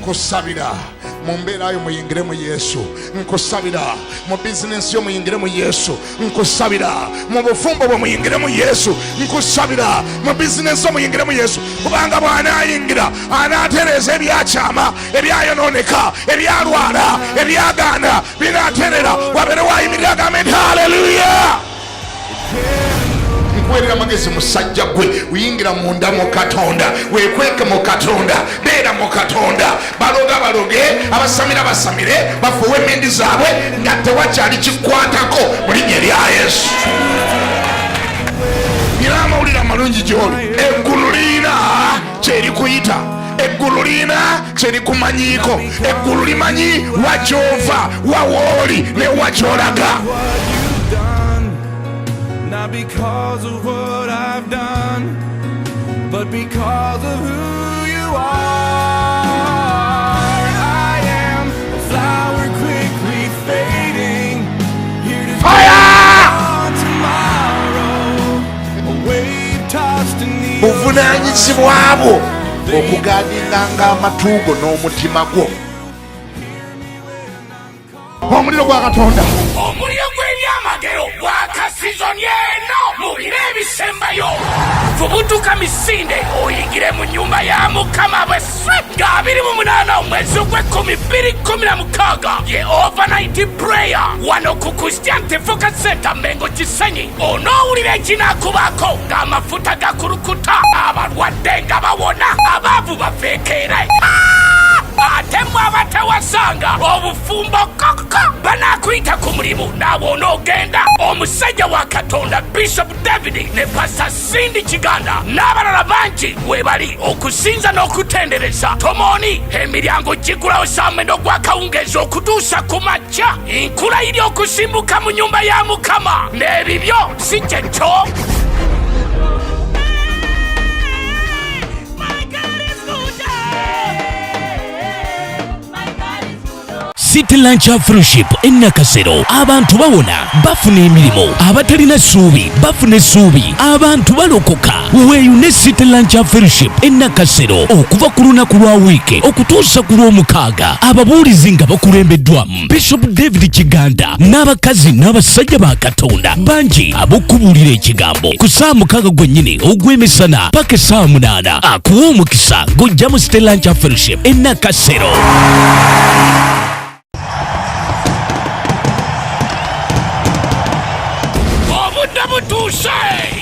nkusabira mu mbeera yo muyingire mu Yesu, nkusabira mu bizinesi yo muyingire mu Yesu, nkusabira mu bufumbo bwo muyingire mu Yesu, nkusabira mu bizinesi yo muyingire mu Yesu, kubanga bw'anaayingira anaatereza ebyakyama, ebyayononeka, ebyalwala, ebyagaana binaaterera wabeere wayimirira agambe haleluya. Nkuweerera amagezi musajja gwe uyingira munda mu Katonda, weekweke mu Katonda, beera mu Katonda, baloga baloge, abasamira basamire, bafuwe emmindi zaabwe nga tewakyali kikwatako mu linnya erya Yesu. Nina amawulire amalungi gy'oli, eggulu liina kyerikuyita, eggulu liina kyerikumanyiiko, eggulu limanyi wakyova, wawooli ne wakyolaga. Not because of what I've done, but because of who you are. I am a flower quickly fading, here to on tomorrow, a wave tossed in the buvunaanyizibwa bwo okugaaninganga amatuugo n'omutima gwo. Omuliro gwa Katonda, omuliro gw'ebyamagero gwaka sizoni eno mu biro ebisembayo. Vubutuka misinde oyingire mu nnyumba ya Mukama bw'esse nga 28 omwezi gw'E2016 ye overnight prayer wano ku Christian Focus Center Mmengo Kisenyi. Onoowulira ekinaakubako ng'amafuta gakulukuta, abalwadde nga bawona, abaavu bafeekeere. Ate mmwe abatawasanga obufumbo koko banaakuyita ku mulimu naawe onoogenda. Omusajja wa Katonda Bishop David ne Pastor Cindy Kiganda n'abalala bangi we bali okusinza n'okutendereza. Tomoni emiryango gigulawo saamendo gwa kawungeezi okutuusa ku makya. Nkula iri okusimbuka mu nnyumba ya Mukama n'ebibyo si kyekyo. City Lunch Fellowship Nakasero, abantu bawona bafuna emirimu, abatalina ssuubi bafuna essuubi, abantu balokoka. Weeyune City Lunch Fellowship Nakasero okuva ku lunaku lwa wiiki okutuusa ku lw'omukaaga. Ababuulizi nga bakulembeddwamu Bishop David Kiganda n'abakazi n'abasajja ba Katonda bangi ab'okubuulira ekigambo ku ssaawa 6 gwennyini ogw'emisana paka essaawa 8. Akuwa omukisa ng'ojja mu City Lunch Fellowship Nakasero. Butuuse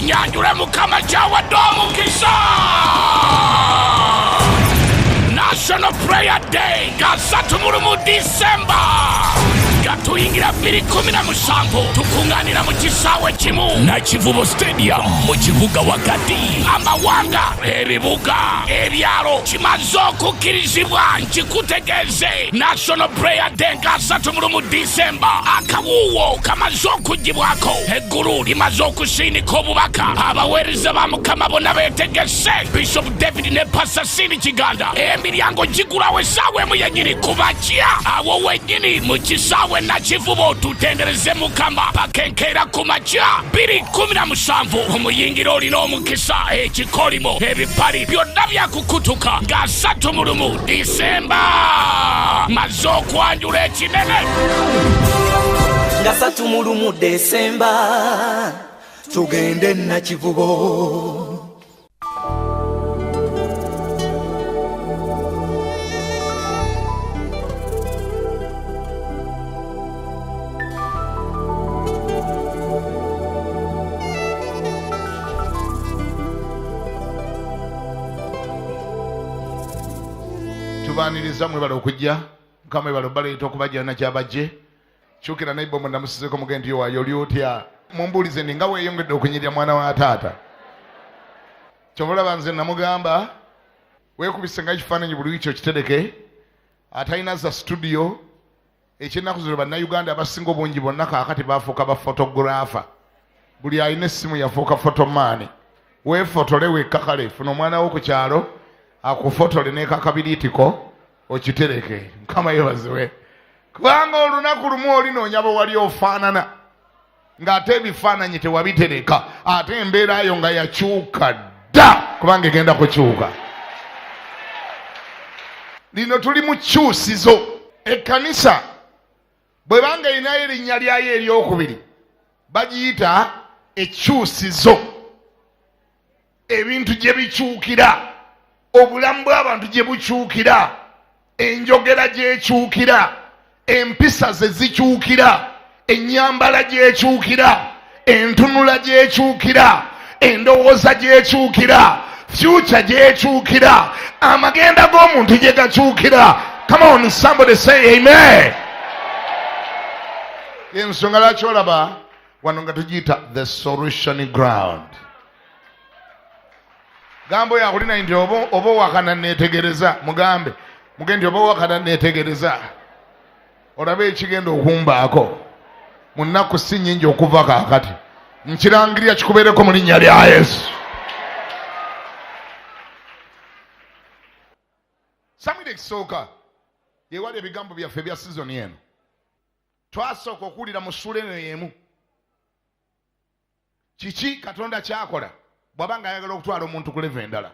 nyanjula Mukama kyawadde omukisa. National Prayer Day nga 3 December nga tuyingira 2017 tukungaanira mu kisaawe kimu Nakivubo Stadium mu kibuga wakati. Amawanga, ebibuga, ebyalo kimaze okukkirizibwa nkikutegeeze. National Prayer Day nga 3 December akawuuwo kamaze okuggibwako, eggulu limaze okusiinika obubaka. Abaweereza ba Mukama bonna beetegese. Bishop David ne Pastor Cindy Kiganda emiryango gigulawo essaawa emu yennyini ku makya. Awo wennyini mu kisaawe Nakivubo tutendereze Mukama pakenkeera ku makya 2017. Omuyingira olina omukisa, ekikolimo, ebipali byonna byakukutuka nga 3 December. Maze okwanjula ekinene nga 3 December tugende Nakivubo. Tubaaniriza mwebala okujja, Mukama mwebala baleeta okubajjana kyabajje. Kyukira naibo mwe namusizeko mugende waayo oli otya. Mumbuulize nga weeyongedde okunyirira mwana wa taata. Kyobulaba nze namugamba weekubise nga ekifaananyi buli wiiki okitereke. Atalina za studio. Ekyennaku zino bannayuganda abasinga obungi bonna kaakati baafuuka bafotogulaafa. Buli alina essimu yafuuka fotomaani. Weefotole wekka kale, funa omwana wo ku kyalo akufotole n'ekakabiriitiko okitereke. Mukama yebaziwe. Kubanga olunaku lumu olinoonya bwe wali ofaanana ng'ate ebifaananyi tewabitereka, ate embeera yo nga yakyuka dda kubanga egenda kukyuka. lino tuli mu kyusizo. Ekkanisa bwe banga erinayo erinnya lyayo eryokubiri bagiyita ekyusizo. Ebintu gye bikyukira, obulamu bw'abantu gye bukyukira, enjogera gy'ekyukira, empisa ze zikyukira, ennyambala gy'ekyukira, entunula gy'ekyukira, endowooza gy'ekyukira, future gy'ekyukira, amagenda g'omuntu gye gakyukira. Come on, somebody say amen. Ensonga lwaki olaba wano nga tugiyita the solution ground. Gambo yakulina nti oba wakana neetegereza, mugambe mugendi oba wakana neetegereza olabe ekigenda okumbaako mu nnaku si nnyingi okuva kaakati. Nkirangirira kikubeereko mu linnya lya Yesu. Samwiri ekisooka yewali ebigambo byaffe bya sizoni eno twasooka okuwulira mu ssula eno y'emu kiki Katonda kyakola bw'aba nga ayagala okutwala omuntu ku leva endala.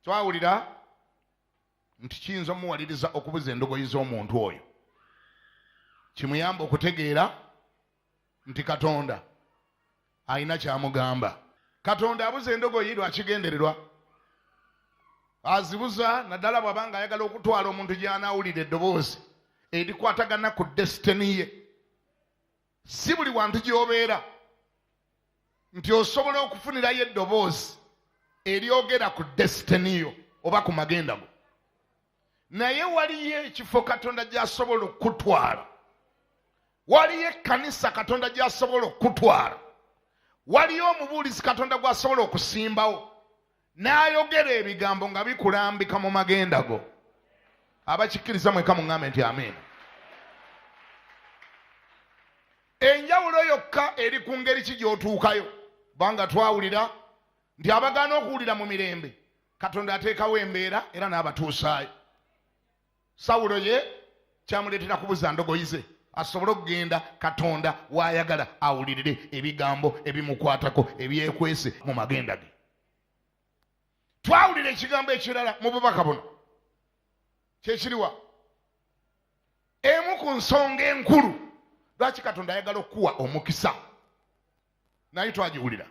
Twawulira nti kiyinza omuwaliriza okubuza endogoyi z'omuntu oyo, kimuyamba okutegeera nti Katonda alina kyamugamba. Katonda abuza endogoyi lwakigendererwa, azibuza naddala bw'aba nga ayagala okutwala omuntu gy'anaawulira eddoboozi erikwatagana ku desitini ye. Si buli wantu gy'obeera nti osobola okufunirayo eddoboozi eryogera ku desitini yo oba ku magenda go, naye waliyo ekifo Katonda gy'asobola okutwala, waliyo ekkanisa Katonda gy'asobola okutwala, waliyo omubuulizi Katonda gw'asobola okusimbawo n'ayogera ebigambo nga bikulambika mu magenda go. Abakikkiriza mweka muŋŋambe nti amen. Enjawulo yokka eri ku ngeri ki gy'otuukayo. Banga twawulira nti abagaana okuwulira mu mirembe Katonda ateekawo embeera era n'abatuusaayo. Sawulo ye kyamuleetera kubuza ndogoyi ze asobole okugenda Katonda w'ayagala awulirire ebigambo ebimukwatako ebyekwese mu magenda ge. Twawulira ekigambo ekirala mu bubaka buno kyekiriwa emu ku nsonga enkulu lwaki Katonda ayagala okuwa omukisa. Naye twagiwulira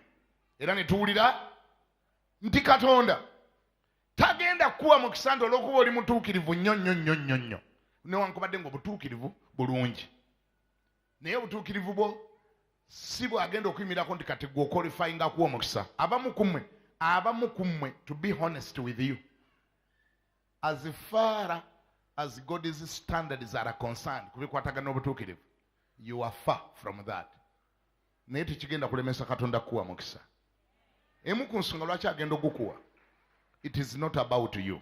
era ne tuwulira nti Katonda tagenda kuwa mukisa nti olw'okuba oli mutuukirivu nnyo nnyo nnyo nnyo nnyo, newankubadde ng'obutuukirivu bulungi, naye obutuukirivu bwo si bwagenda okuyimirako nti kati gwe okwalifayinga kuwa omukisa. Abamu ku mmwe, to be honest with you, as far as God's standards are concerned, kubikwatagana n'obutuukirivu, you are far from that. Naye tekigenda kulemesa Katonda kuwa mukisa. Emu ku nsonga lwaki agenda okukuwa, it is not about you.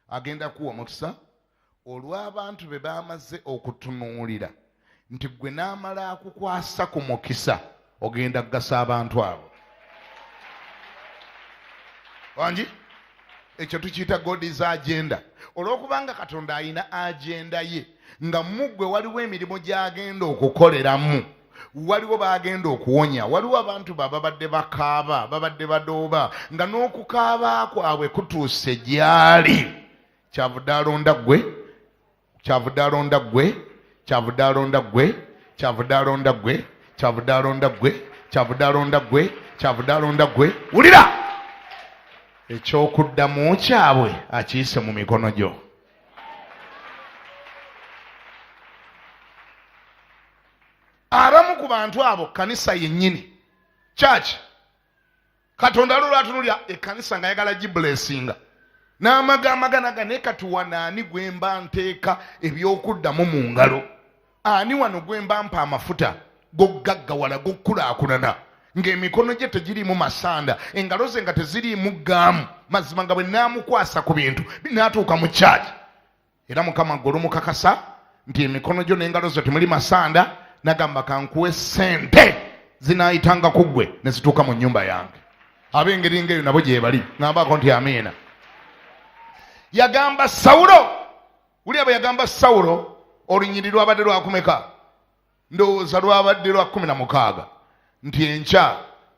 Agenda kuwa mukisa olw'abantu be bamaze okutunuulira nti gwe n'amala akukwasa ku mukisa ogenda kugasa abantu abo. Wangi ekyo tukiyita God's agenda. Olw'okubanga Katonda alina agenda ye nga muggwe waliwo emirimu gy'agenda okukoleramu, waliwo bagenda okuwonya, waliwo abantu babadde bakaaba, babadde badooba, nga n'okukaaba kwabwe kutuuse gy'ali. Kyavudde alonda ggwe, kyavudde alonda ggwe, kyavudde alonda ggwe, kyavudde alonda ggwe, kyavudde alonda ggwe, kyavudde alonda ggwe, kyavudde alonda ggwe. Wulira! Ekyokuddamu kyabwe akiyise mu mikono gyo. Abamu ku bantu abo kanisa yennyini, church, Katonda lw'atunulira ekkanisa nga ayagala gibulesinga n'amagana naye katuwa naani gwe mba nteeka ebyokuddamu mu ngalo, ani wano gwe mba mpa amafuta g'ogaggawala g'okkulaakulana ng'emikono gye tegiriimu masanda, engalo ze nga teziriimu gaamu, mazima nga bwe naamukwasa ku bintu binaatuuka mu church. Era Mukama gwe olumukakasa nti emikono gyo n'engalo zo temuli masanda, nagamba kankuwe sente zinaayitanga ku ggwe ne zituuka mu nnyumba yange. Ab'engeri ng'eyo nabo gye bali, ngambako nti amiina. Yagamba Sawulo, wuli aba yagamba Sawulo olunyiriri lwabadde lwakumeka? Ndowooza lwabadde lwa 16. Nti enkya,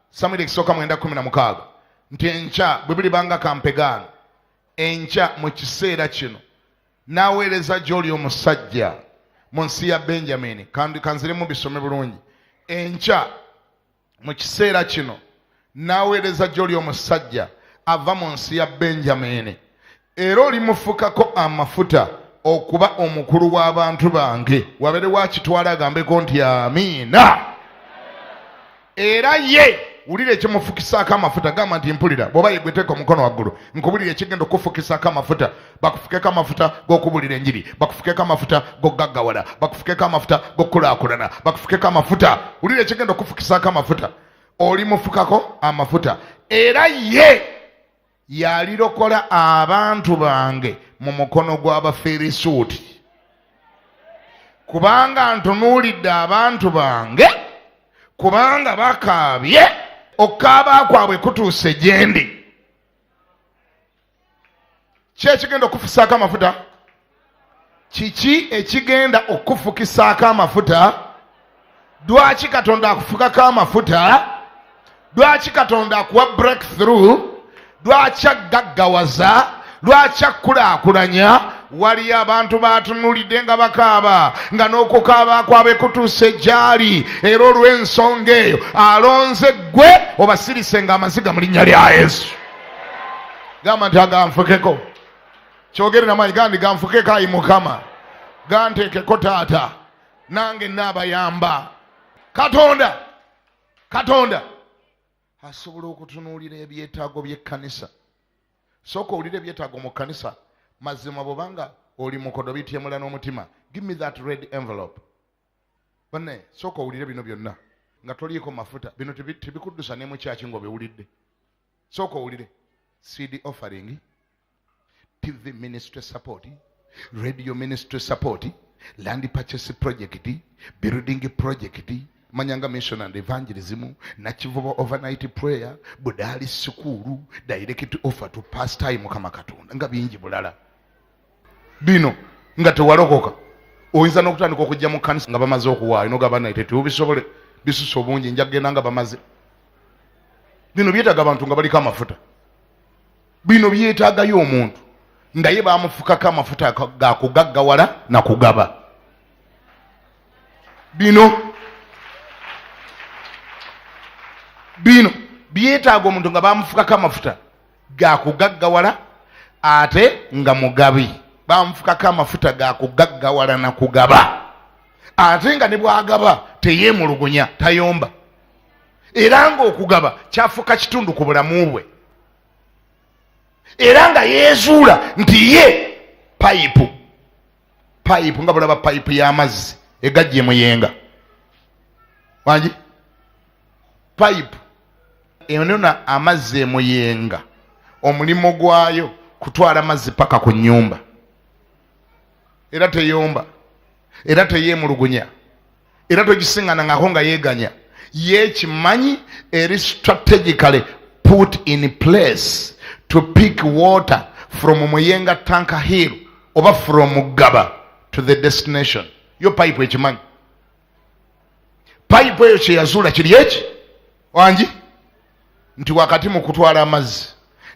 Samwiri ekisooka 9:16, nti enkya bwe biri banga kampegaano, enkya mu kiseera kino n'aweereza gy'oli omusajja mu nsi ya Benjamini. Kandi kanziremu bisome bulungi. Enkya mu kiseera kino n'aweereza gy'oli omusajja ava mu nsi ya Benjamini, era olimufukako amafuta okuba omukulu w'abantu bange. Wabere wakitwala agambeko nti amiina. Era ye wulira ekimufukisaako amafuta, gamba nti mpulira, bw'oba yegweteeka omukono waggulu, nkubulira ekigenda okufukisaako amafuta. Bakufukeko amafuta g'okubulira enjiri, bakufukeko amafuta g'ogaggawala, bakufukeko amafuta g'okulaakulana, bakufukeko amafuta. Wulira ekigenda okufukisaako amafuta, olimufukako amafuta. Era ye yalirokola abantu bange mu mukono gw'Abafirisuuti. Kubanga ntunuulidde abantu bange, kubanga bakaabye, okukaaba kwabwe kutuuse gye ndi. Ki ekigenda okufukisaako amafuta? Kiki ekigenda okufukisaako amafuta? Lwaki Katonda akufukako amafuta? Lwaki Katonda akuwa breakthrough? Lwaki agaggawaza? Lwaki akulaakulanya? Waliyo abantu batunulidde nga bakaaba, nga n'okukaaba kwabwe kutuuse gy'ali, era olw'ensonga eyo alonze ggwe obasirisenga amaziga mu linnya lya Yesu. Gamba nti aganfukeko. Kyogere n'amaanyi, gandi ganfukeko, ayi Mukama. Ganteekeko taata, nange naabayamba. Katonda asobola okutunuulira ebyetaago by'ekkanisa. Sooka owulire ebyetaago mu kkanisa. Mazima bw'obanga oli mukodo bityemula n'omutima. Give me that red envelope. Banne, sooka owulire bino byonna nga toliiko mafuta. Bino tebikuddusa ne mu kyaki ng'obiwulidde. Sooka owulire. CD offering, TV ministry support, radio ministry support, land purchase project, building project, Manyanga Mission and Evangelism, Nachivubo overnight prayer, Budali Sukuru, direct offer to pastime Mukama Katonda. Nga bingi bulala. Bino nga tewalokoka. Oyinza n'okutandika okujja mu kkanisa nga bamaze okuwaayo n'ogaba ite tubisobole bisusa obungi njagenda nga bamaze. Bino byetaaga abantu nga baliko amafuta. Bino byetaagayo omuntu nga ye bamufukako amafuta ga kugaggawala na kugaba. Bino byetaaga omuntu nga bamufukako amafuta ga kugaggawala ate nga mugabi. Bamufukako amafuta ga kugaggawala na kugaba. Ate nga ne bwagaba teyeemulugunya, tayomba. Era nga okugaba kyafuka kitundu ku bulamu bwe. Era nga yeezuula nti ye payipu nga bulaba payipu y'amazzi egajja emuyenga. Wangi? Payipu enona amazzi emuyenga, omulimo gwayo kutwala amazzi paka ku nnyumba. Era teyomba, era teyeemulugunya, era togisingana nga yeeganya. Yekimanyi eri strategically put in place to pick water from Muyenga Tanker Hill over from Mugaba to the destination. Yo pipe ekimanyi. Pipe eyo kyeyazuula kiri eki? Wangi? Nti wakati mu kutwala amazzi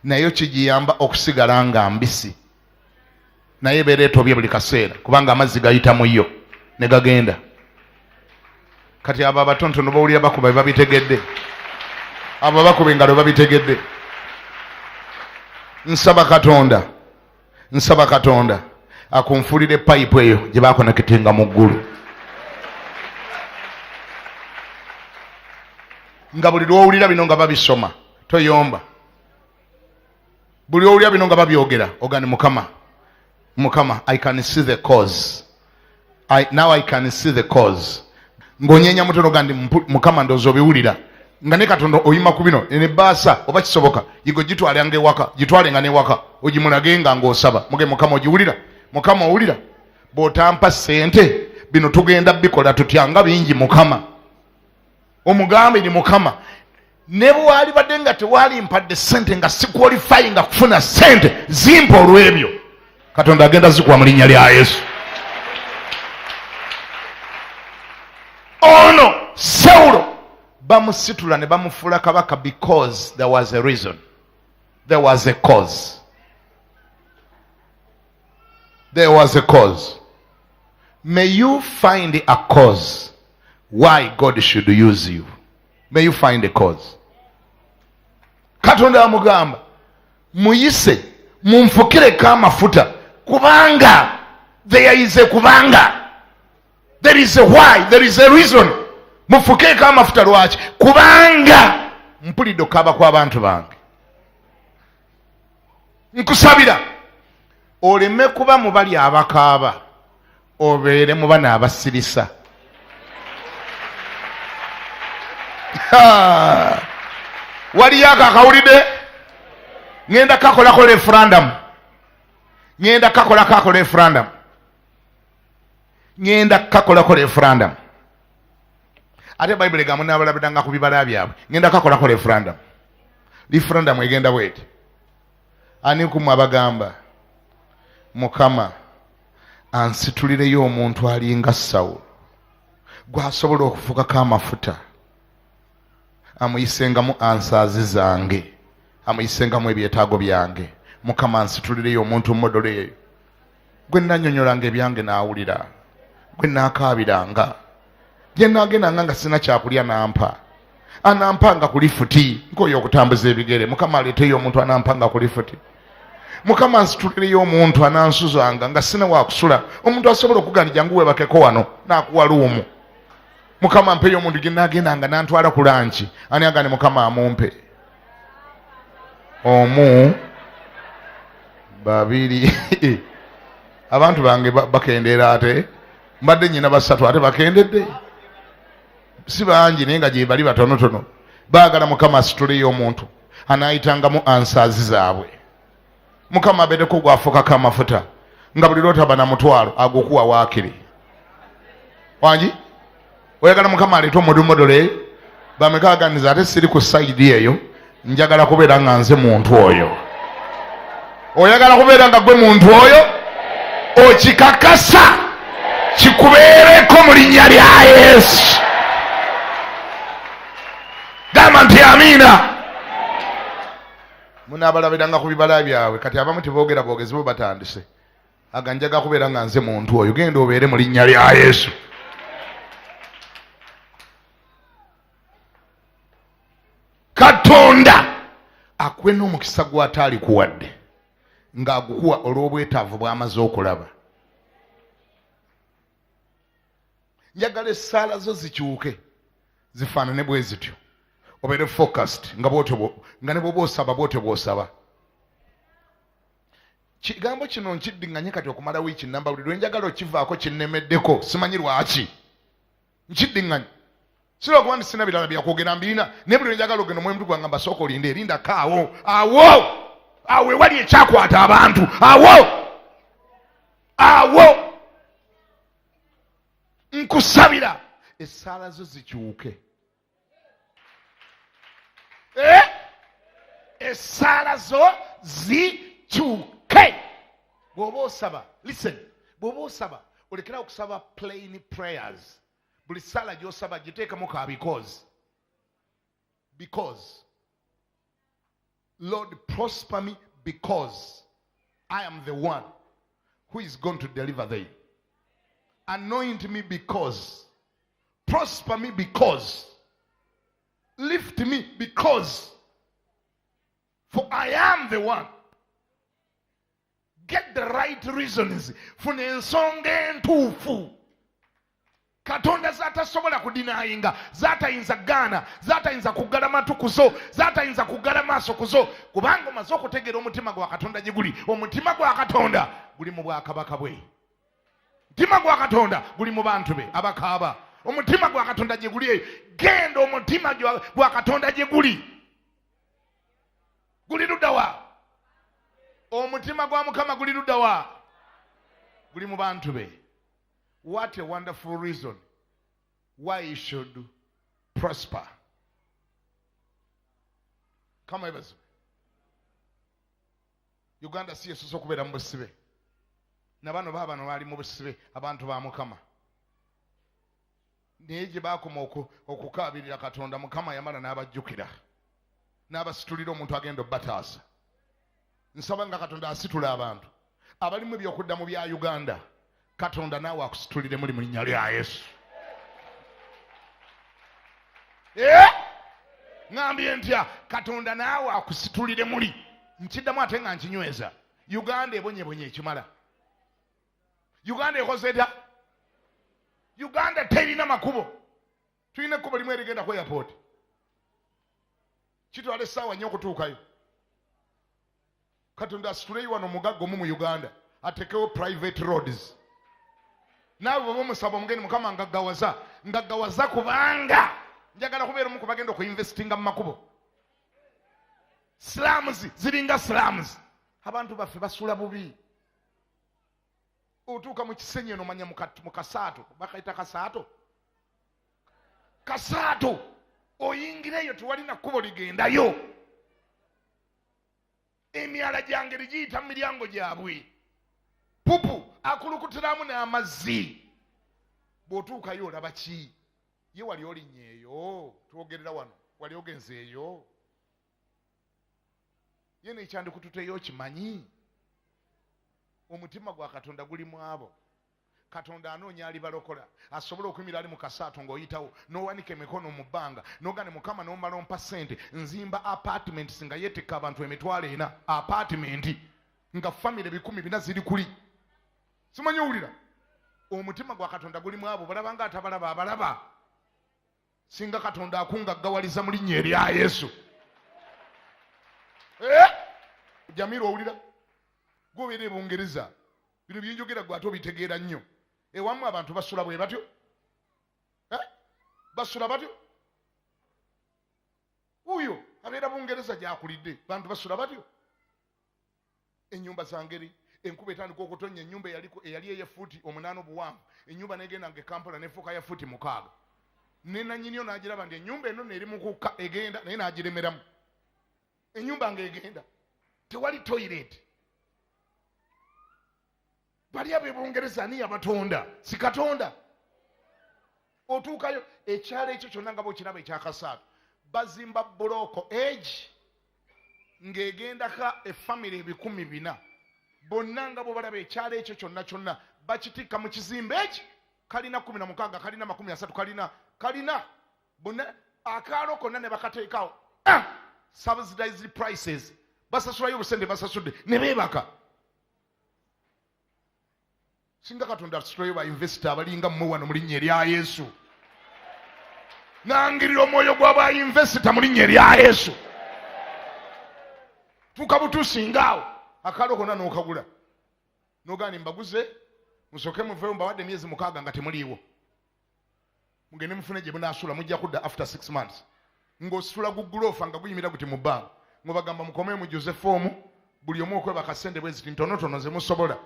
nayo kigiyamba okusigala nga mbisi. Naye beera etobye buli kaseera kubanga amazzi gayita mu yo ne gagenda. Kati abo abatontono bawulira bakuba babitegedde. Abo bakuba engalo babitegedde. Nsaba Katonda akunfulire pipe eyo gye bakonekitinga mu ggulu. Nga buli lwowulira bino nga babisoma toyomba. Buli lwowulira bino nga babyogera ogani Mukama, I can see the cause. Now I can see the cause. Ngonyenya mutono gandi Mukama ndozo obiwulira. Nga ne Katonda oyima ku bino ene baasa oba kisoboka yigo gitwale nge waka gitwale nga ne waka ogimulage nga ng'osaba muge Mukama ogiwulira. Mukama owulira bw'otampa ssente bino tugenda bikola tutya nga bingi Mukama. Omugambe ni Mukama ne bwali badde nga tewali mpadde ssente nga si qualify nga kufuna ssente zimpa olw'ebyo Katonda agenda zikuwa mu linnya lya Yesu. Ono Saulo bamusitula ne bamufuula kabaka because there was a reason. There was a cause. There was a cause. May you find a cause why God should use you. May you find a cause. Katonda amugamba muyise mumfukireko amafuta kubanga there is a kubanga. There is a why, there is a reason. Mufukireko amafuta lwaki kubanga mpulidde okukaaba kw'abantu bange. Nkusabira oleme kuba mu bali abakaaba obeere mu bana abasirisa. Waliyo akakawulidde ngenda kakolako referendum. Ngenda kakolako referendum. Ngenda kakolako referendum. Ate Bible gamu n'abalabiranga ku bibala byabwe. Ngenda kakolako referendum. Referendum egenda bweti. Ani ku abagamba Mukama ansitulireyo omuntu alinga Sawulo gwasobola okufukako amafuta amuyisengamu ansaazi zange amuyisengamu ebyetaago byange. Mukama ansitulireyo omuntu modolo eyo gwe nanyonyolanga ebyange n'awulira gwe naakaabiranga gye naagendanga nga sina kyakulya nampa anampanga ku lifuti nk'oyo okutambuza ebigere. Mukama aleeteyo omuntu anampanga ku lifuti. Mukama ansitulireyo omuntu anansuzanga nga sina wakusula. Omuntu asobola okuganija ngu webakeko wano n'akuwa luumu. Mukama mpeyo omuntu gye naagendanga n'antwala ku lanchi. Ani agane Mukama amumpe? Omu, babiri. Abantu bange bakendeera ate. Mbadde nnyina basatu ate bakendedde. Si bangi naye nga gye bali batonotono. Baagala Mukama asitulireyo omuntu anaayitangamu ansaazi zaabwe. Mukama abeddeko gwafukako amafuta nga buli lwotaba na mutwalo agokuwa waakiri. Wangi oyagala Mukama aleete omudumodole bamekaaganiza ate siri ku sayidi eyo njagala kubeera nga nze muntu oyo. Oyagala kubeera nga gwe muntu oyo okikakasa kikubeereko mu linnya lya Yesu. Gamba nti amiina. Munaabalabiranga ku bibala byabwe kati abamu teboogera boogezi bo batandise. Aganjaga kubeera nga nze muntu oyo genda obeere mu linnya lya Yesu. Katonda akuwe n'omukisa gw'ataali kuwadde ng'agukuwa olw'obwetaavu bw'amaze okulaba. Njagala essaala zo zikyuke zifaanane bwe zityo. Obeere focused nga nga ne bw'oba osaba bw'otyo bw'osaba. Kigambo kino nkiddiŋŋanye kati okumala wiiki namba buli lwe njagala okivaako kinnemeddeko simanyi lwaki. Nkiddiŋŋanye. Sira okuba nti sina birala byakwogera mbirina naye buli lwe njagala ogenda omwemu gwange mbasooka olinde erindako awo ewali ekyakwata abantu awo nkusabira essaala zo zikyuke. Essaala zo zikyuke. Bw'oba osaba, listen, bw'oba osaba olekera okusaba plain prayers. Buli ssala gy'osaba giteekamu ka because Lord prosper me because I am the one who is going to deliver thee. Anoint me because, prosper me because, lift me because, for I am the one. Get the right reasons. Funa ensonga entuufu. Katonda zatasobola kudinayinga, zatayinza gaana, zatayinza kuggala matu kuzo, zatayinza kuggala maaso kuzo, kubanga omaze okutegeera omutima gwa Katonda gye guli. Omutima gwa Katonda guli mu bwakabaka bwe. Omutima gwa Katonda guli mu bantu be abakaaba. Omutima gwa Katonda gye guli. Genda omutima gwa Katonda gye guli. Guli ludda wa? Omutima gwa Mukama guli ludda wa? Guli mu bantu be. What a wonderful reason why you should prosper. Come on, Uganda si yesu okubeera mu busibe. Nabano baabano baali mu busibe abantu ba Mukama. Naye gye baakoma okukaabirira Katonda, Mukama yamala n'abajjukira. N'abasitulira omuntu agenda obbataasa. Nsaba nga Katonda asitula abantu. abalimu byokudda mu bya Uganda Katonda naawe akusitulire muri mu linnya lya Yesu. Ngambye ntya Katonda naawe akusitulire muri nkiddamu ate nga nkinyweza. Uganda ebonyebonye ekimala. Uganda ekoze etya? Uganda terina makubo. Tulina ekkubo limu erigenda ku airport. Kitwala essaawa nnyo okutuukayo. Katonda asituleyo wano mugaggo mu Uganda atekewo private roads. Naawe bw'oba omusaba omugeni Mukama ngaggawaza kubanga njagala kubeera omu ku bagenda okuinvestinga mu makubo. Slums ziringa slums. Abantu baffe basula bubi. Otuuka mu Kisenyi eno manya mu Kasaato, bakayita Kasaato. Kasaato oyingireyo tewalina kkubo ligendayo. Emyala gyangeri giyita mu miryango gyabwe. Pupu akulukutiramu n'amazzi. Bw'otuukayo olaba ki? Ye wali olinnyeeyo twogerera wano, wali ogenzeeyo. Ye nekyandikututeyo kimanyi. Omutima gwa Katonda guli mu abo. Katonda anoonya alibalokola. Asobola okuyimira ali mu Kasaato ng'oyitawo n'owanika emikono mu bbanga n'ogane Mukama n'omala ompa ssente nzimba apartments nga yeeteka abantu 4,000 apartment nga family 1,400 ziri kuli. Simanyi owulira? Omutima gwa Katonda guli mu abo. Balaba nga atabalaba abalaba. Singa Katonda akungaggawaliza mu linnya erya Yesu. Jamiru owulira? Gobeera e Bungereza. Bino byenjogera gwe ate obitegeera nnyo. Ewamu abantu basula bwe batyo. Basula batyo. Uyo abeera Bungereza gyakulidde. Bantu basula batyo. Ennyumba za ngeri. Enkuba etandika okutonnya ennyumba eyali eyefuuti 8 obuwanvu. Ennyumba negenda nga Kampala nefuuka ya fuuti 6. Ne nannyini n'agiraba ndi ennyumba eno neeri mu kukka egenda naye n'agiremeramu. Ennyumba ng'egenda. Tewali toilet. Bali abe Bungereza ani yabatonda? Si Katonda. Otuukayo ekyalo ekyo kyonna nga bw'okiraba ekya Kasaato. Bazimba buloko age ng'egendaka efamily 4,000. Bonna nga bwe balaba ekyalo ekyo kyonna bakitikka mu kizimbe eki kalina 16, kalina 30, kalina bonna akaalo konna ne bakateekawo. Subsidized prices. Basasulayo obusente basasudde ne beebaka. Singa Katonda asitulayo ba investor abalinga mmwe wano mu linnya erya Yesu. Nangirira omwoyo gw'aba investor mu linnya erya Yesu. Fuuka butuusingaawo akaalo konna n'okagula. N'ogaana mbaguze musooke muveeyo mbawadde emyezi 6 nga temuliiwo. Mugende mufune gye munaasula mujja kudda after 6 months. Ng'ositula gugguloofa nga guyimira guti mu bbanga. Ng'obagamba mukomee mujjuze foomu buli omu okweba kasente bwe ziti ntonotono ze musobola.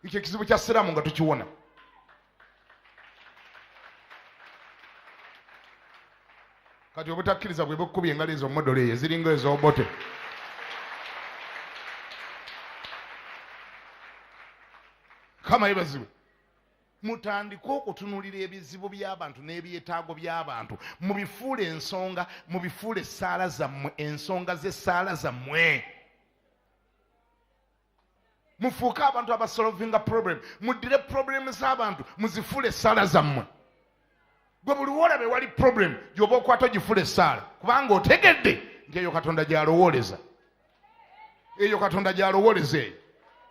Ekyo ekizibu kya Siraamu nga tukiwona. Kati obutakkiriza bwe bukkubye engalo ezo modolo eyo ziringa ez'obote. Kama yebazibu. Mutandika okutunuulira ebizibu by'abantu n'ebyetaago by'abantu. Mubifuule ensonga, mubifuule essaala zammwe, ensonga z'essaala zammwe. Mufuuke abantu abasolvinga problem. Muddire problem z'abantu muzifuule essaala zammwe. Gwe buli wolabe wali problem gy'oba okwata ogifuule essaala. Kubanga otegedde nti eyo Katonda gy'alowooleza. Eyo Katonda gy'alowooleza eyo.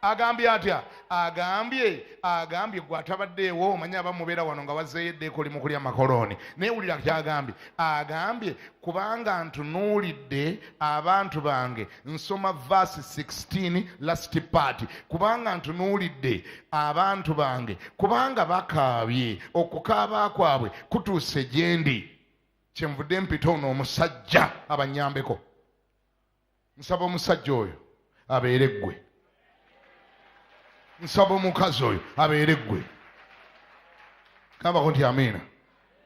Agambye atya? Agambye gwe atabaddeewo omanye abamu mubeera wano nga wazzeeyo eddeeko limu kulya makoloni. Naye wulira kyagambye. Agambye kubanga ntunuulidde abantu bange. Nsoma verse 16 last part. Kubanga ntunuulidde abantu bange. Kubanga bakaabye okukaaba kwabwe kutuuse gye ndi. Kyenvudde mpita ono omusajja abanyambeko. Nsaba omusajja oyo abeere ggwe. Nsaba omukazi oyo abeere ggwe. Kambako nti amiina.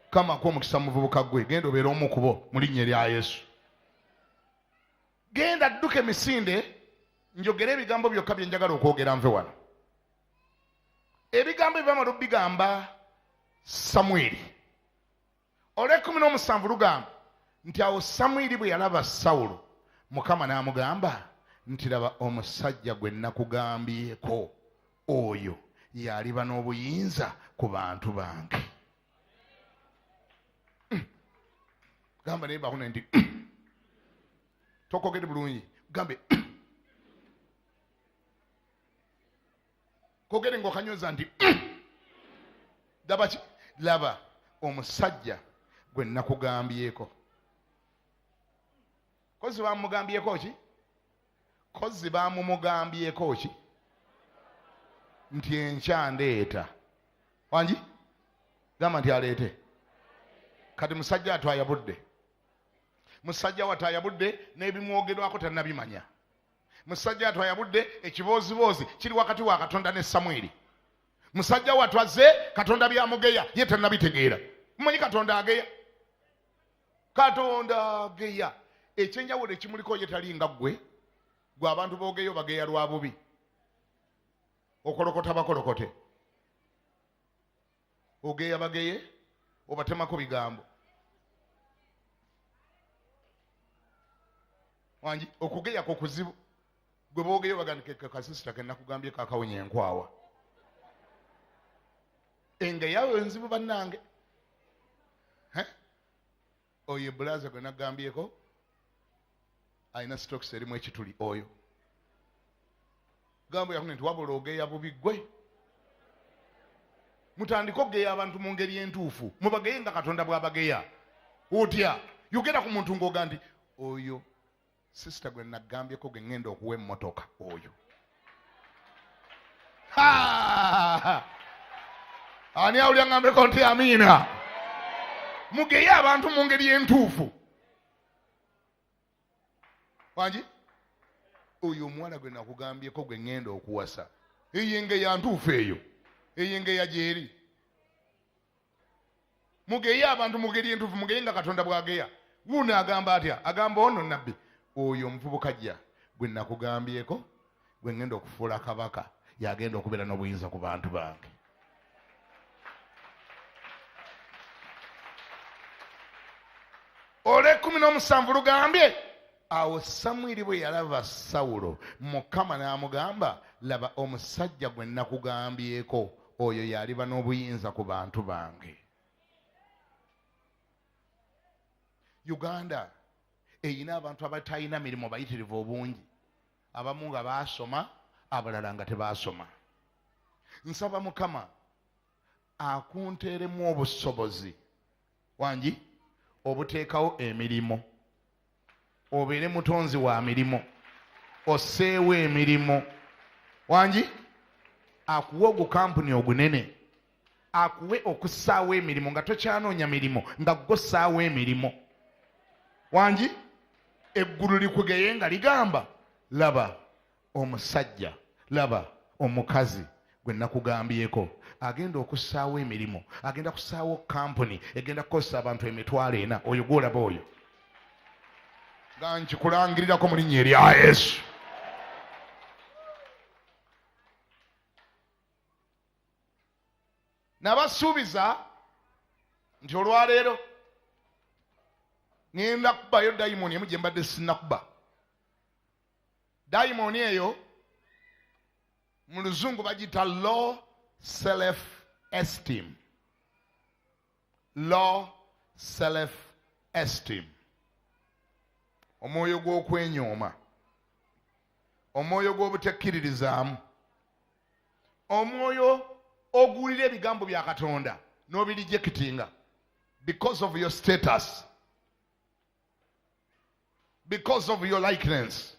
Kamako omukisa muvubuka ggwe. Genda obeere omu ku bo mu linnya erya Yesu. Genda dduka emisinde njogere ebigambo byokka bye njagala okwogera nve wano. Ebigambo ebyamala bigamba Samwiri. Olw'ekkumi n'omusanvu lugamba nti awo Samwiri bwe yalaba Sawulo Mukama n'amugamba nti laba omusajja gwe nakugambyeko oyo yaliba n'obuyinza ku bantu bange. Gamba naye bakuna nti tokogere bulungi gambe kogere ng'okanyoza nti laba omusajja gwe nakugambyeko. Kozi bamugambyeko ki? Kozi bamumugambyeko ki? Nti enkya ndeeta. Wangi? Gamba nti aleete. Kati musajja atwayabudde. Musajja watayabudde n'ebimwogerwako tannabimanya. Musajja atwayabudde ekibooziboozi kiri wakati wa Katonda ne Samwiri. Musajja watwaze Katonda byamugeya ye tannabitegeera. Mumanyi Katonda ageya? Katonda ageya. Ekyenjawulo ekimuliko ye tali nga gwe abantu boogeyo bageya lwa bubi. Okolokota bakolokote. Ogeya bageye obatemako bigambo. Wangi okugeya ko kuzibu. Gwe boogeyo bagandike kasisita ke nakugambye kakawonye enkwawa. Engeyawe nzibu bannange. Oyo blaza gwe nagambyeko ayina stocks erimu ekituli oyo. Gambo yakune nti wabula ogeya bubi gwe. Mutandika okugeya abantu mu ngeri entuufu. Mubageye nga Katonda bw'abageya. Otya yogera ku muntu ng'oga nti oyo sister gwe nagambyeko gwe ngenda okuwa emmotoka oyo. Ani awulya ngambeko nti amiina. Mugeye abantu mu ngeri entuufu. Wangi? Oyo omuwala gwe nakugambyeko gwe ngenda okuwasa. Eyenge ya ntuufu eyo. Eyenge ya gyeri. Mugeye abantu mu ngeri entuufu, mugeye nga Katonda bw'ageya. Wuno agamba atya? Agamba ono nabbi. Oyo omuvubukajja gwe nakugambyeko gwe ngenda okufuula kabaka yagenda okubeera n'obuyinza ku bantu bange. Ole 17 lugambye awo Samwiri bwe yalaba Sawulo Mukama n'amugamba laba omusajja gwe nakugambyeko oyo yaliba n'obuyinza ku bantu bange. Uganda eyina abantu abatayina mirimu bayitirivu obungi. Abamu nga baasoma abalala nga tebaasoma. Nsaba Mukama akunteeremu obusobozi wangi obuteekawo emirimu. Obeere mutonzi wa mirimo. Osseewo emirimu. Wangi akuwe ogukampuni ogunene. Akuwe okussaawo emirimu nga tokyanoonya mirimo nga gwossaawo emirimu. Wangi eggulu likugeye nga ligamba laba omusajja laba omukazi gwe nakugambyeko agenda okussaawo emirimu, agenda kussaawo kampuni egenda kukozesa abantu emitwalo 4. Oyo gwolaba oyo nga nkikulangirirako mu linnya erya Yesu. Nabasuubiza nti olwaleero ngenda kubayo dayimoni emu gye mbadde sinnakuba. Dayimoni eyo mu Luzungu bagita low self esteem. Low self esteem. Omwoyo gw'okwenyooma, omwoyo gw'obutekkiririzaamu, omwoyo oguwulira ebigambo bya Katonda n'obirijekitinga because of your status, because of your likeness,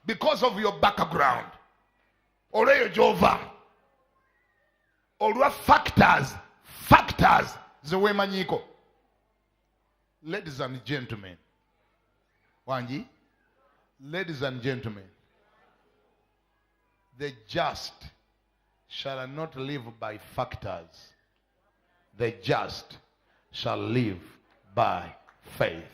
because of your background, olweyo gy'ova, olwa factors ze weemanyiiko. Ladies and gentlemen, Wangi, ladies and gentlemen, the just shall not live by factors. The just shall live by faith.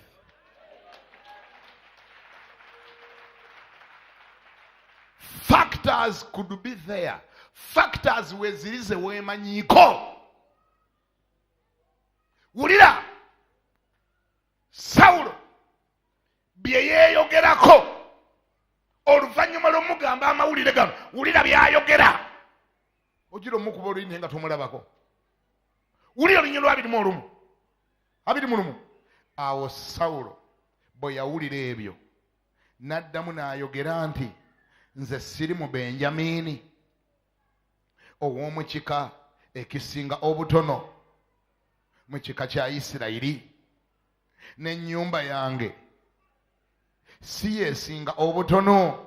Factors could be there. Factors wezirize weemanyiiko. Wulira Sawulo bye yeeyogerako mugamba amawulire gano wulira byayogera ogira omukuba oluyini nga tomulabako wulira olunyiro lwa 21 awo Sawulo bwe yawulira ebyo n'addamu n'ayogera nti nze siri mu Benjamini ow'omu kika ekisinga obutono mu kika kya Isirayiri n'ennyumba yange si yeesinga obutono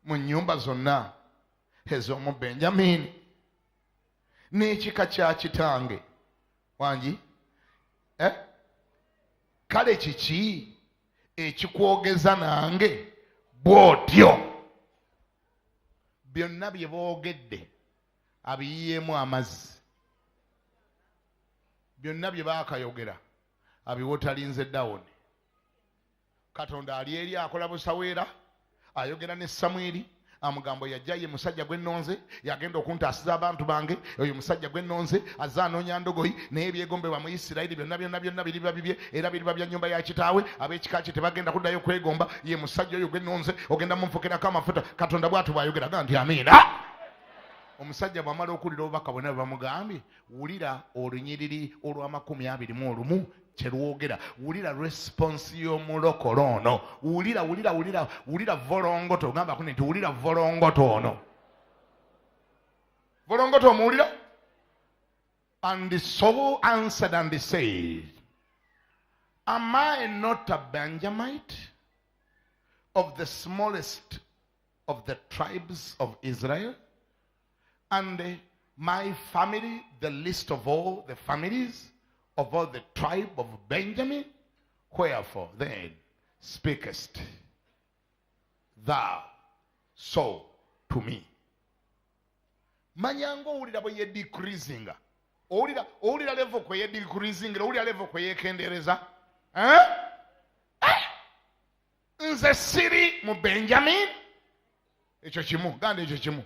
mu nnyumba zonna ez'omu Benjamini n'ekika kya kitange wangi kale kiki ekikwogeza nange bw'otyo byonna bye boogedde abiyiyeemu amazzi byonna bye baakayogera abiwotalinze dawuni Katonda ali eri akola busaweera ayogera ne Samwiri amugambo yajja ye musajja gwe nnonze yagenda okuntaasiza abantu bange oyo musajja gwe nnonze azze anoonya ndogoyi naye ebyegombebwa mu Isirayiri byonna biriba bibye era biriba bya nnyumba ya kitaawe ab'ekika kye tebagenda kuddayo kwegomba ye musajja oyo gwe nnonze ogenda mumufukirako amafuta Katonda bw'atyo bw'ayogera nti amiina. Omusajja bw'amala okuwulira obubaka bwonna bwe bamugambye wulira olunyiriri olw'21 kye lwogera wulira response y'omulokole ono wulira volongoto ogambako nti wulira volongoto ono volongoto omuwulira. And Saul answered and said, am I not a Benjamite of the smallest of the tribes of Israel, and my family the least of all the families of all the tribe of Benjamin? Wherefore then speakest thou so to me? Manyango owulira bwe yedecreasinga owulira level kwe yedecreasingira owulira level kwe yekendereza nze siri mu Benjamin ekyo kimu ganda ekyo kimu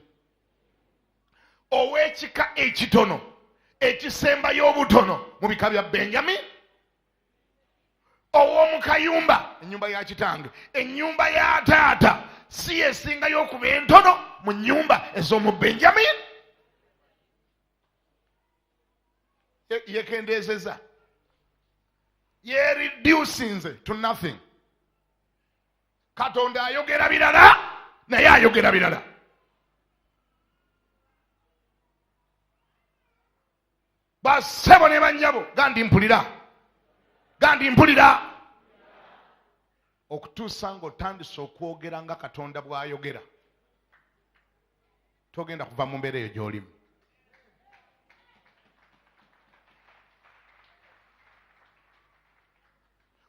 ow'ekika ekitono ekisembayo obutono mu bika bya Benjamin ow'omu kayumba ennyumba ya kitange ennyumba ya taata si yesingayo okuba entono mu nnyumba ez'omu Benjamin. Yekendezeza yereducinze to nothing. Katonda ayogera birala naye ayogera birala. Basebo ne bannyabo gandi mpulira okutuusa ng'otandise okwogera nga Katonda bw'ayogera togenda kuva mu mbeera eyo gy'olimu.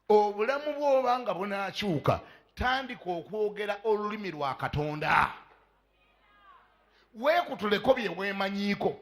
Obulamu bw'oba nga bunaakyuka tandika okwogera olulimi lwa Katonda. Weekutuleko bye weemanyiiko.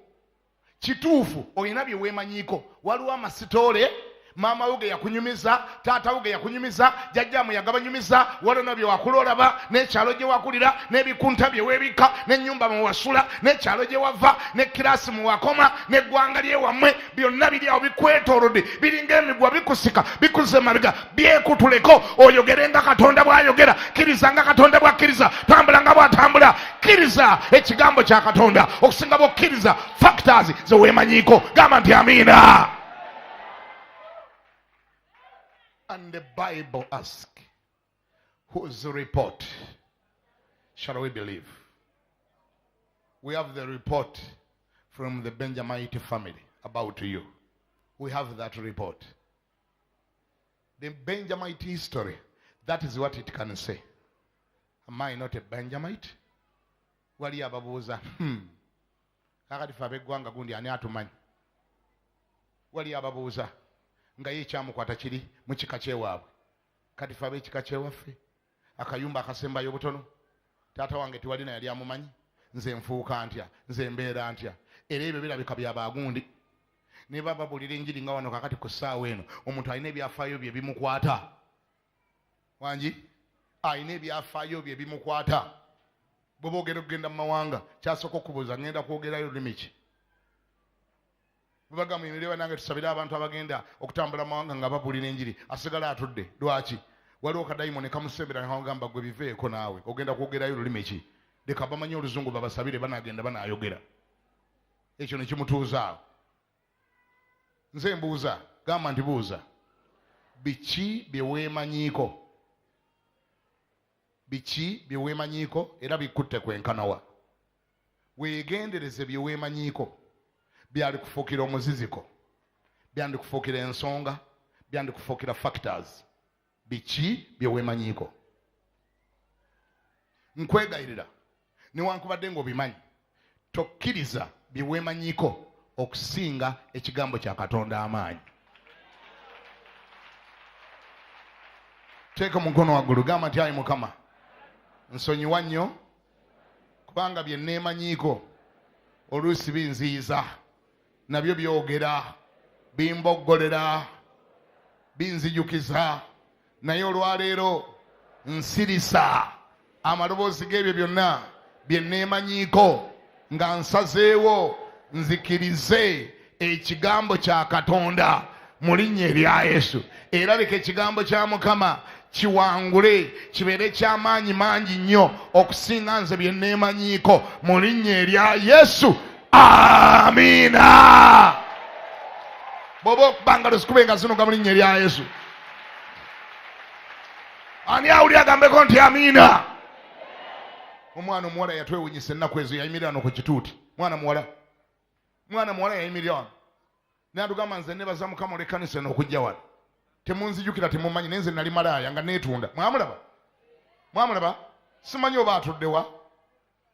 Kituufu olina bye weemanyiiko. Waliwo amasitoole maama wo ge yakunyumiza, taata wo ge yakunyumiza, jjajjaamu yagabanyumiza, waliwo bye wakulolaba, n'ekyalo gye wakulira, n'ebikunta bye weebika, n'ennyumba mwe wasula, n'ekyalo gye wava, n'ekiraasi mwe wakoma, n'eggwanga lyewammwe, byonna biri awo bikwetoolodde, biringa emigwa bikusika, bikuze mabega. Byekutuleko oyogere nga Katonda bw'ayogera, kkiriza nga Katonda bw'akkiriza, tambula nga bw'atambula, kkiriza ekigambo kya Katonda okusinga bw'okkiriza factors ze weemanyiiko. Gamba nti amiina. And the Bible asks, whose report shall we believe? We have the report from the Benjamite family about you. We have that report. The Benjamite history, that is what it can say. Am I not a Benjamite? Wali ababuuza, kakati fe ab'eggwanga gundi ani atumanyi? Wali ababuuza nga ye ekyamukwata kiri mu kika kyewaabwe. Kati fe ab'ekika kyewaffe akayumba akasembayo obutono, taata wange tiwalina yali amumanyi, nze nfuuka ntya, nze mbeera ntya. Era ebyo birabika bya bagundi. Ne baba bulira enjiri nga wano kakati ku ssaawa eno omuntu alina ebyafaayo bye bimukwata. Wangi alina ebyafaayo bye bimukwata. Bwe boogera okugenda mu mawanga kyasooka okubuuza ngenda kwogerayo lulimi ki? Bagamu imirewa nange tusabire abantu abagenda okutambula mawanga nga babulira enjiri asigala atudde. Lwaki? waliwo kadayimoni kamusembera ngamba gwe biveeko naawe ogenda kwogerayo lulimi ki leka bamanyi oluzungu babasabire banagenda banayogera ekyo ne kimutuuzaawo nze mbuuza gamba nti buuza biki bye weemanyiiko era bikutte kwenkanawa weegendereze bye weemanyiiko byali kufuukira omuziziko byandi kufuukira ensonga byandi kufuukira factors biki bye weemanyiiko nkwegayirira newankubadde ng'obimanyi tokkiriza bye weemanyiiko okusinga ekigambo kya Katonda amaanyi. Teeka omukono waggulu gamba nti ayi Mukama nsonyiwa nnyo kubanga bye neemanyiiko oluusi binziiza nabyo byogera bimboggolera binzijukiza naye olwaleero nsirisa amaloboozi g'ebyo byonna bye neemanyiiko nga nsazeewo nzikirize ekigambo kya Katonda mu linnya erya Yesu era leka ekigambo kya Mukama kiwangule kibeere ky'amaanyi mangi nnyo okusinga nze bye neemanyiiko mu linnya erya Yesu. Amiina. Bw'oba okubanga zikubenga zinuga mu linnya erya Yesu. Ani awulira agambeko nti amiina. Omwana omuwala yatwewunyisa ennaku ezo yayimirira wano ku kituuti. Mwana muwala yayimirira wano n'atugamba nze nebaza Mukama olw'ekkanisa eno okujja wano temunzijukira temumanyi naye nze nali malaaya nga neetunda. Mwamulaba simanyi oba atuddewa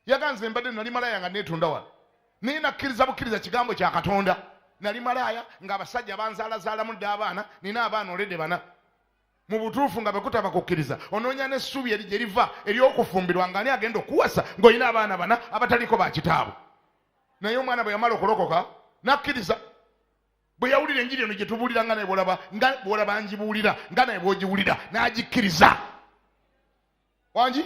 yaganze mbadde nali malaaya nga neetunda wano naye nakkiriza bukkiriza kigambo kya Katonda. Nali malaaya ng'abasajja banzaalazaalamu dde abaana nina abaana oledde bana mu butuufu nga bekutaba kukkiriza onoonya n'essuubi eri gye liva ery'okufumbirwa nga ani agenda okuwasa ng'olina abaana bana abataliko ba kitaabwe. Naye omwana bwe yamala okulokoka nakkiriza bwe yawulira enjiri eno gye tubuulira nga naye bw'olaba ngibuulira nga naye bw'ogiwulira n'agikkiriza. Wangi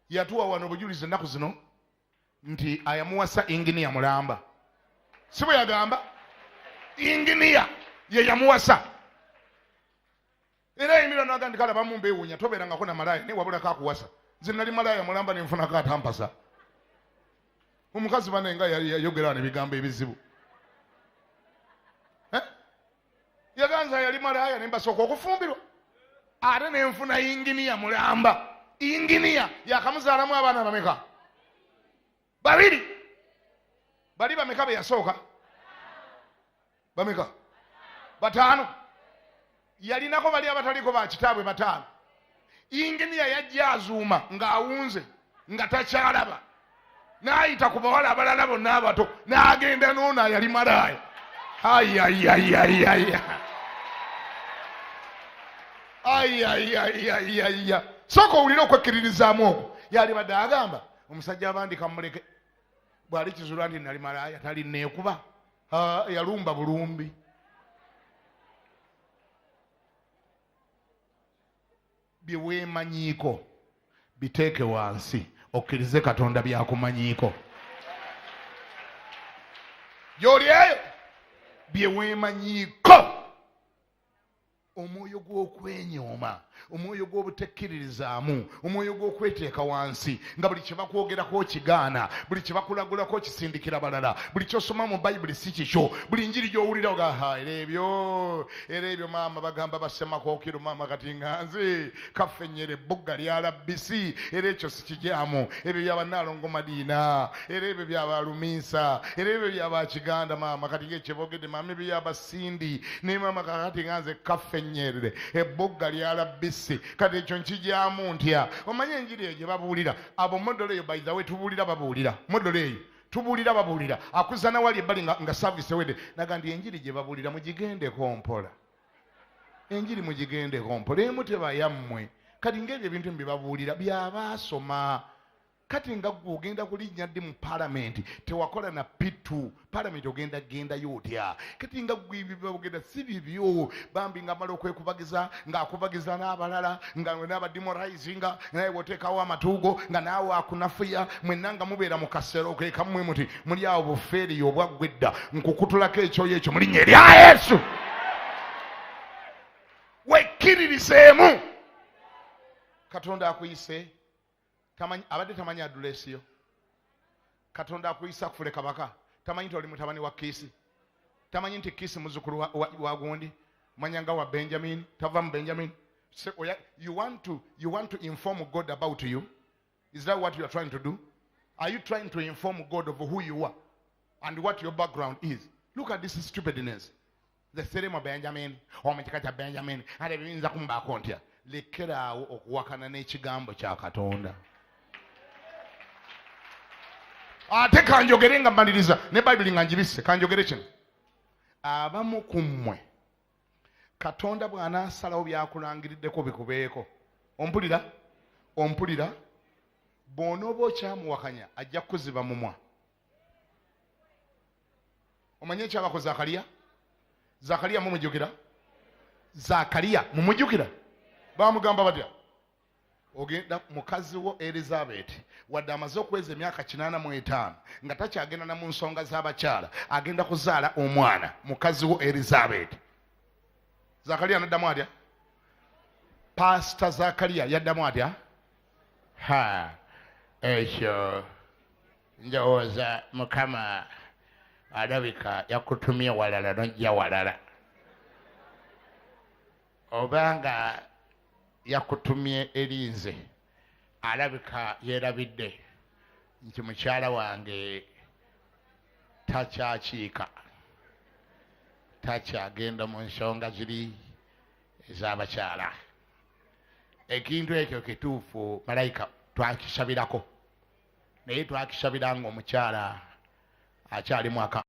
yatuwa wano obujulizi ennaku zino nti ayamuwasa inginiya mulamba. Si bwe yagamba inginiya ye yamuwasa. Era emiriro n'agandi kale abamu mbeewuunya tobeerangako na malaaya naye wabulako akuwasa. Nze nali malaaya mulamba ne nfunako atampasa. Omukazi bane nga yayogera n'ebigambo ebizibu. Yaganza yali malaaya ne mbasooka okufumbirwa. Ate ne nfuna inginiya mulamba. Inginiya yakamuzaalamu abaana bameka? Babiri. Bali bameka be yasooka? Bameka? Bataano. Yalinako bali abataliko ba kitaabwe bataano. Inginiya yajja azuuma ng'awunze nga takyalaba. N'ayita ku bawala abalala bonna abato n'agenda n'ono yali malaaya. Ayayayayaya. Sooka owulire okwekkiririzaamu okwo. Yali badde agamba omusajja abandi kamuleke bw'ali kizuula nti nali malaaya talinneekuba. Yalumba bulumbi. Bye weemanyiiko biteeke wansi okkirize Katonda byakumanyiiko. Gy'oli eyo bye weemanyiiko. Omwoyo gw'okwenyooma, omwoyo gw'obutekkiririzaamu, omwoyo gw'okweteeka wansi nga buli kye bakwogerako kigaana, buli kye bakulagulako kisindikira balala, buli ky'osoma mu Bayibuli si kikyo, buli njiri gy'owulira oga era ebyo maama bagamba basemakookiro maama kati nga nze kaffennyere ebbugga lyalabisi era ekyo si kijyamu, ebyo by'abannaalongo Madiina era ebyo by'abalumiisa era ebyo by'abakiganda maama kati ng'ekyo boogedde maama ebyo by'abasindi naye maama kakati nga nze kaffennyere ebbugga lyalabisi kati ekyo nkijyamu ntya. Omanyi enjiri eyo gye babuulira abo modolo eyo by the way tubuulira babuulira modolo eyo tubuulira babuulira akuzana wali ebbali nga service wedde naga ndi enjiri gye babuulira mugigendeko mpola. Enjiri mugigendeko mpola emu teba yammwe kati ng'ebyo ebintu bye babuulira byabaasoma. Kati nga gwe ogenda kulinnya ddi mu palamenti tewakola na pitu palamenti ogenda gendayo otya? Kati nga gwe ogenda si bibyo bambi nga mala okwekubagiza ng'akubagiza n'abalala nga n'abadimoraizinga naye bw'oteekawo amatuugo nga naawe akunafuya mwenna nga mubeera mu kasero kekamwe muti muli awo bufeeriyo obwaggwedda nkukutulako ekyoyo ekyo mu linnya erya Yesu. Wekkiririzeemu Katonda akuyise abadde tamanyi adulesi yo. Katonda akuyise akufule kabaka tamanyi nti oli mutabani wa Kiisi. Tamanyi nti Kiisi muzzukulu wa gundi manyanga wa Benjamin tava mu Benjamin. So, you want to inform God about you? Is that what you are trying to do? Are you trying to inform God of who you are and what your background is? Look at this stupidness. The Seremo Benjamin, Omechikacha Benjamin, and ebiyinza kumbaako ntya. Lekeraawo okuwakana n'ekigambo kya Katonda. Ate kanjogere nga mmaliriza ne Bayibuli nga njibisse kanjogere kino. Abamu ku mmwe Katonda bw'anaasalawo byakulangiriddeko bikubeeko. Ompulira bw'onooba okyamuwakanya ajja kuziba mumwa. Omanye ekyabako Zakaliya mumujjukira? Zakaliya mumujjukira? Baamugamba batya? Ogenda mukazi wo Elizabeth wadde amaze okweza emyaka 85 nga takyagenda na mu nsonga z'abakyala agenda kuzaala omwana mukazi wo Elizabeth. Zakaliya naddamu atya? Pastor Zakaliya yaddamu atya? Ekyo njowooza Mukama alabika yakutumye walala nojja walala. Obanga yakutumye erinze alabika yeerabidde nti mukyala wange takyakiika takyagenda mu nsonga ziri ez'abakyala. Ekintu ekyo kituufu malayika twakisabirako naye twakisabira nga omukyala akyali mwaka